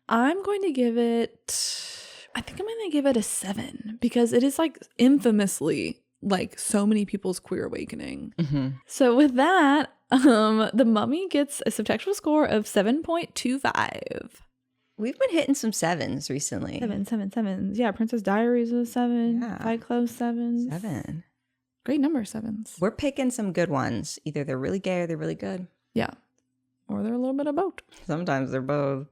I'm going to give it, I think I'm going to give it a 7 because it is like infamously like so many people's queer awakening. So with that, The Mummy gets a subtextual score of 7.25. We've been hitting some 7s recently. 7. Yeah, Princess Diaries was 7. Yeah. Fight Club 7. 7. Great number, 7s. We're picking some good ones. Either they're really gay or they're really good. Yeah. Or they're a little bit of both. Sometimes they're both.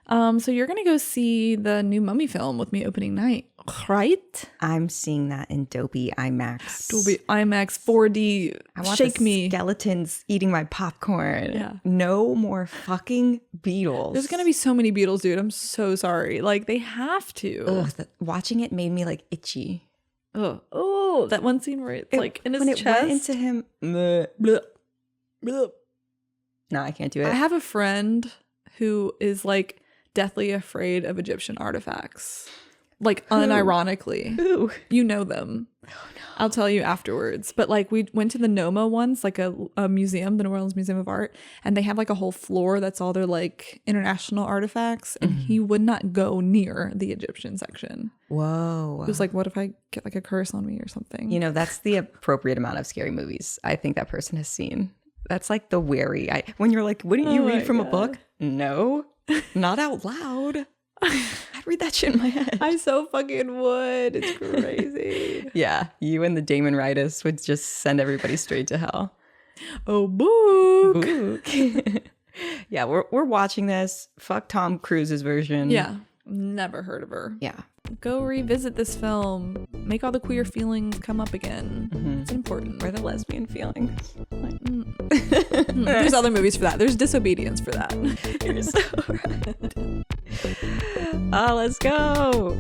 So you're going to go see the new Mummy film with me opening night, right? I'm seeing that in Dopey IMAX. Dolby IMAX 4D. I want Shake the me. skeletons eating my popcorn. Yeah. No more fucking Beatles. There's going to be so many Beatles, dude. I'm so sorry. Like, they have to. Ugh, watching it made me like itchy. Ugh. Oh, that one scene where it's like in his when chest. it went into him. Bleh. Bleh. No, I can't do it. I have a friend who is like deathly afraid of Egyptian artifacts. Like unironically. Ooh. You know them. Oh, no. I'll tell you afterwards. But like we went to the NOMA once, like a museum, the New Orleans Museum of Art, and they have like a whole floor that's all their like international artifacts, and he would not go near the Egyptian section. Whoa. It was like, what if I get like a curse on me or something? You know, that's the appropriate amount of scary movies I think that person has seen. That's like the wary. When you're like, wouldn't you read from a book? No, not out loud. I'd read that shit in my head. I so fucking would. It's crazy. Yeah, you and the Damon Rightus would just send everybody straight to hell. Oh, book. Book. Yeah, we're watching this. Fuck Tom Cruise's version. Yeah, never heard of her. Yeah. Go revisit this film. Make all the queer feelings come up again. It's important. Or the lesbian feelings. There's other movies for that. There's Disobedience for that. You're so right. Oh, let's go.